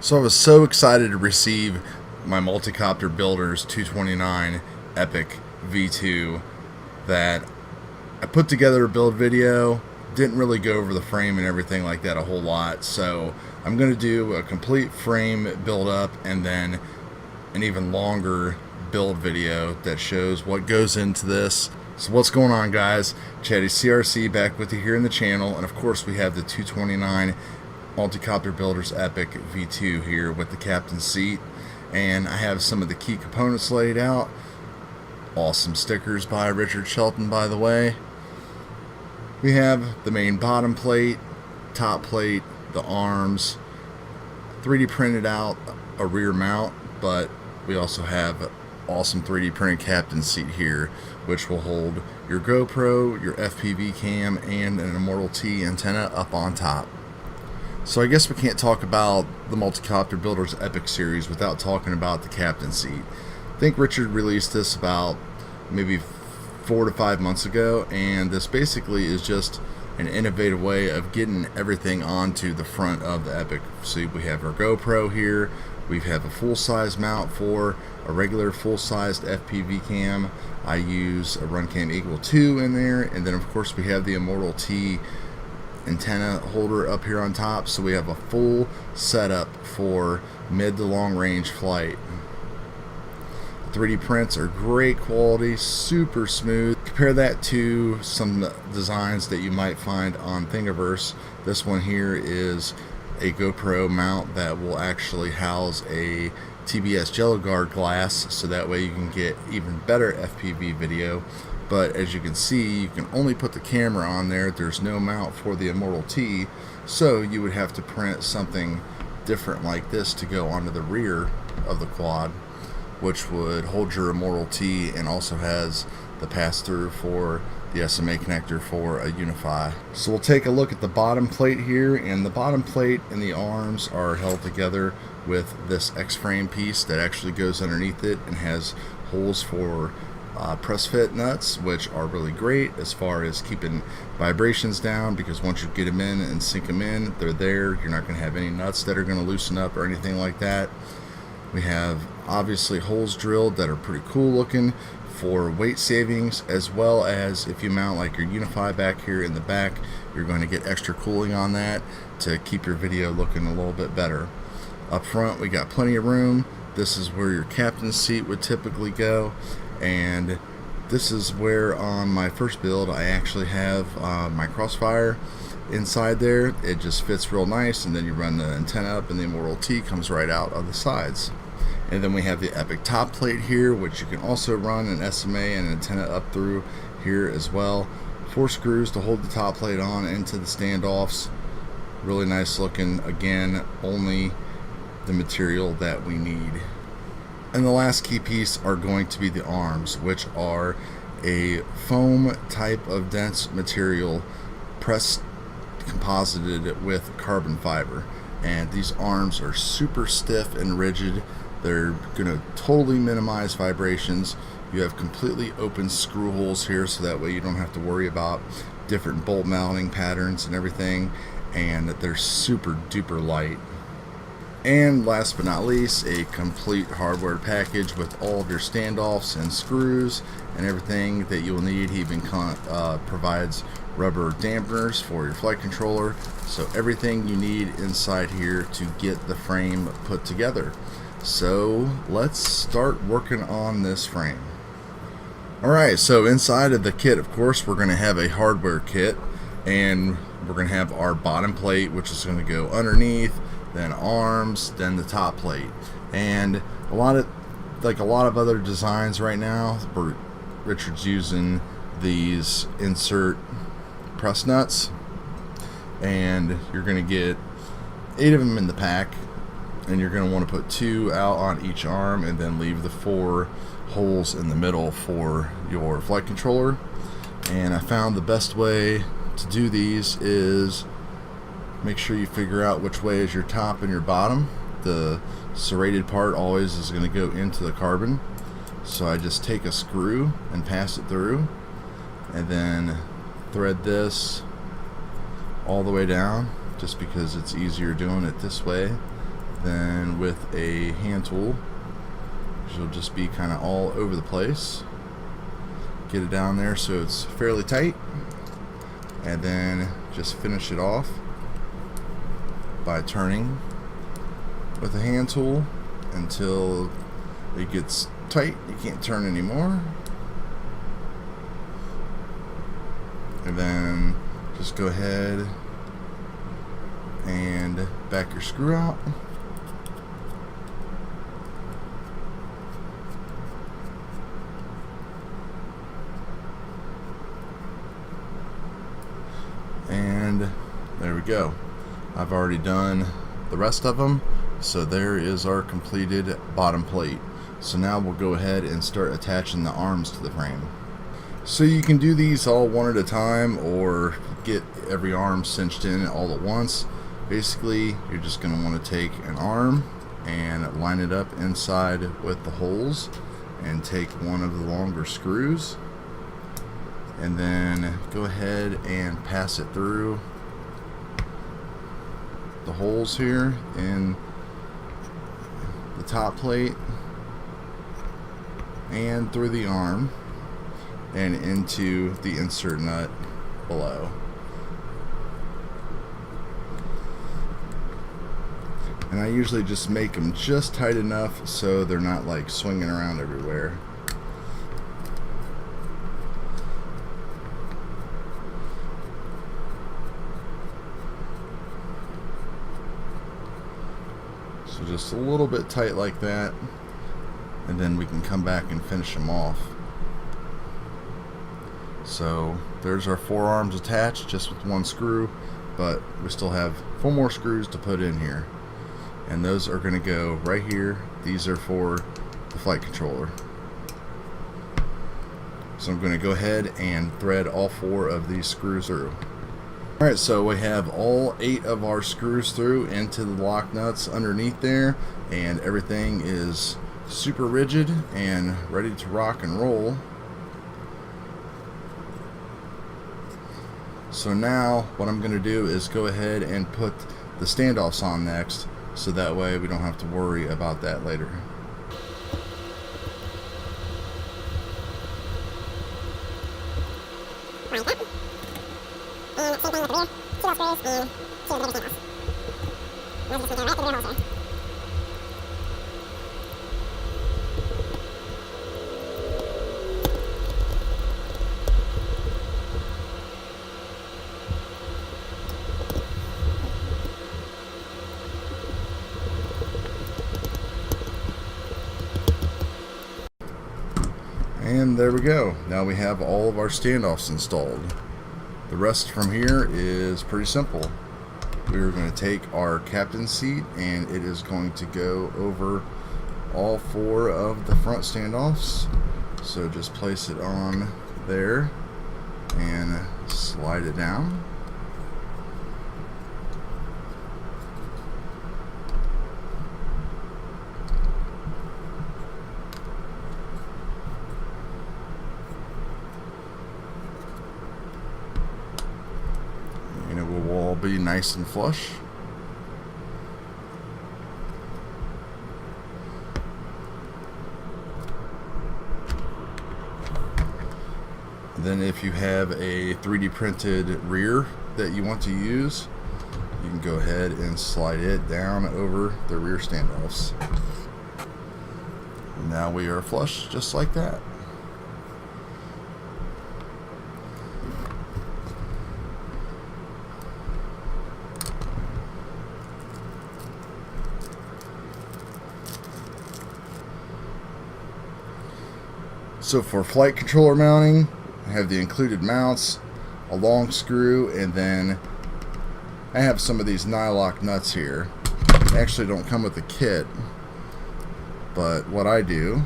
So I was so excited to receive my Multicopter Builders 229 Epic V2 that I put together a build video. Didn't really go over the frame and everything like that a whole lot, so I'm going to do a complete frame build up and then an even longer build video that shows what goes into this. So what's going on, guys? Chatty CRC back with you here in the channel, and of course we have the 229 Multicopter Builders Epic V2 here with the captain's seat, and I have some of the key components laid out. Awesome stickers by Richard Shelton, by the way. We have the main bottom plate, top plate, the arms, 3D printed out a rear mount, but we also have awesome 3D printed captain's seat here, which will hold your GoPro, your FPV cam, and an Immortal T antenna up on top. So I guess we can't talk about the Multicopter Builders Epic series without talking about the captain's seat. I think Richard released this about maybe 4 to 5 months ago, and this basically is just an innovative way of getting everything onto the front of the Epic. So we have our GoPro here, we have a full-size mount for a regular full-sized FPV cam. I use a Runcam Eagle 2 in there, and then of course we have the Immortal T antenna holder up here on top, so we have a full setup for mid to long range flight. 3D prints are great quality, super smooth. Compare that to some designs that you might find on Thingiverse. This one here is a GoPro mount that will actually house a TBS Jello Guard glass, so that way you can get even better FPV video. But as you can see, you can only put the camera on there. There's no mount for the Immortal T, so you would have to print something different like this to go onto the rear of the quad, which would hold your Immortal T and also has the pass-through for the SMA connector for a Unify. So we'll take a look at the bottom plate here, and the bottom plate and the arms are held together with this X-frame piece that actually goes underneath it and has holes for press fit nuts, which are really great as far as keeping vibrations down, because once you get them in and sink them in, they're there. You're not going to have any nuts that are going to loosen up or anything like that. We have obviously holes drilled that are pretty cool looking for weight savings, as well as if you mount like your Unify back here in the back, you're going to get extra cooling on that to keep your video looking a little bit better. Up front we got plenty of room. This is where your captain's seat would typically go, and this is where on my first build I actually have my Crossfire inside there. It just fits real nice, and then you run the antenna up and the Immortal T comes right out of the sides. And then we have the Epic top plate here, which you can also run an SMA and an antenna up through here as well. 4 screws to hold the top plate on into the standoffs. Really nice looking. Again, only the material that we need. And the last key piece are going to be the arms, which are a foam type of dense material pressed composited with carbon fiber, and these arms are super stiff and rigid. They're gonna totally minimize vibrations. You have completely open screw holes here, so that way you don't have to worry about different bolt mounting patterns and everything, and they're super duper light. And last but not least, a complete hardware package with all of your standoffs and screws and everything that you will need. He even provides rubber dampeners for your flight controller, so everything you need inside here to get the frame put together. So let's start working on this frame. Alright, so inside of the kit, of course, we're going to have a hardware kit, and we're going to have our bottom plate, which is going to go underneath, then arms, then the top plate. And a lot of other designs right now, Richard's using these insert press nuts, and you're going to get 8 of them in the pack, and you're going to want to put 2 out on each arm and then leave the 4 holes in the middle for your flight controller. And I found the best way to do these is make sure you figure out which way is your top and your bottom. The serrated part always is going to go into the carbon, so I just take a screw and pass it through, and then thread this all the way down, just because it's easier doing it this way Then with a hand tool, you'll just be kind of all over the place. Get it down there so it's fairly tight, and then just finish it off by turning with a hand tool until it gets tight. You can't turn anymore. And then just go ahead and back your screw out. And there we go. I've already done the rest of them, so there is our completed bottom plate. So now we'll go ahead and start attaching the arms to the frame. So you can do these all one at a time, or get every arm cinched in all at once. Basically, you're just going to want to take an arm and line it up inside with the holes, and take one of the longer screws, and then go ahead and pass it through the holes here in the top plate and through the arm and into the insert nut below. And I usually just make them just tight enough so they're not like swinging around everywhere. So just a little bit tight like that, and then we can come back and finish them off. So there's our 4 arms attached just with 1 screw, but we still have 4 more screws to put in here, and those are going to go right here. These are for the flight controller. So I'm going to go ahead and thread all 4 of these screws through. Alright, so we have all 8 of our screws through into the lock nuts underneath there, and everything is super rigid and ready to rock and roll. So now what I'm going to do is go ahead and put the standoffs on next, so that way we don't have to worry about that later. And there we go. Now we have all of our standoffs installed. The rest from here is pretty simple. We're going to take our captain's seat, and it is going to go over all 4 of the front standoffs. So just place it on there and slide it down. And it will all be nice and flush. Then if you have a 3D printed rear that you want to use, you can go ahead and slide it down over the rear standoffs. Now we are flush just like that. So for flight controller mounting, I have the included mounts, a long screw, and then I have some of these nylock nuts here. They actually don't come with the kit, but what I do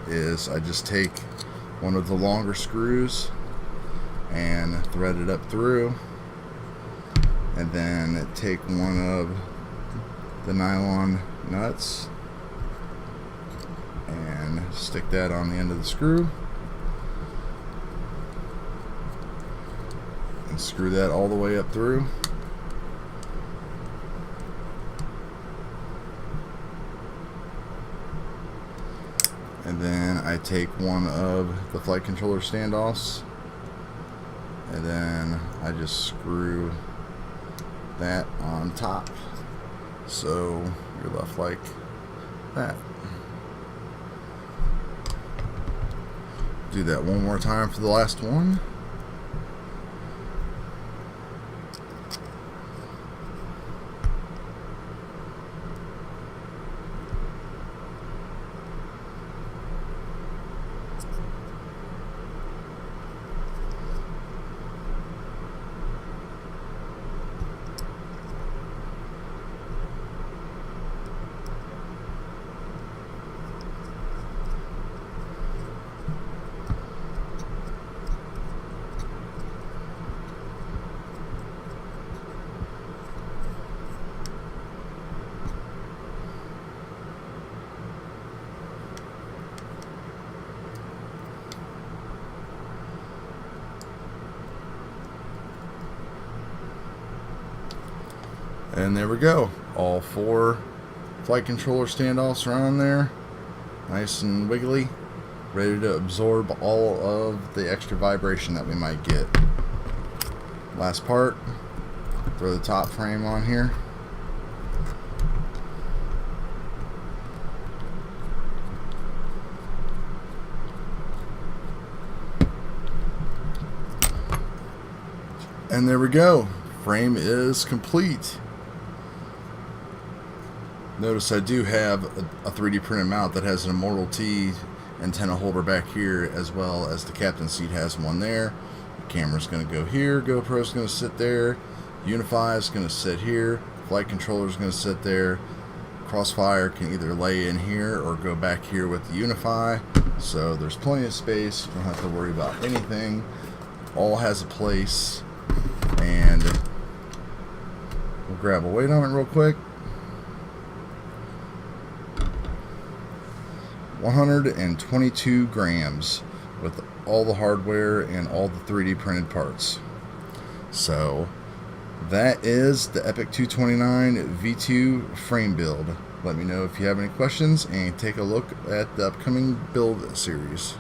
is I just take one of the longer screws and thread it up through, and then take one of the nylon nuts and stick that on the end of the screw and screw that all the way up through. And then I take one of the flight controller standoffs, and then I just screw that on top, so you're left like that. Do that one more time for the last one. And there we go. All 4 flight controller standoffs are on there. Nice and wiggly. Ready to absorb all of the extra vibration that we might get. Last part. Throw the top frame on here. And there we go. Frame is complete. Notice I do have a 3D printed mount that has an Immortal T antenna holder back here, as well as the captain's seat has one there. The camera's going to go here, GoPro's going to sit there, Unify is going to sit here, flight controller's going to sit there. Crossfire can either lay in here or go back here with the Unify, so there's plenty of space. You don't have to worry about anything. All has a place, and we'll grab a weight on it real quick. 122 grams with all the hardware and all the 3D printed parts. So that is the Epic 229 V2 frame build. Let me know if you have any questions, and take a look at the upcoming build series.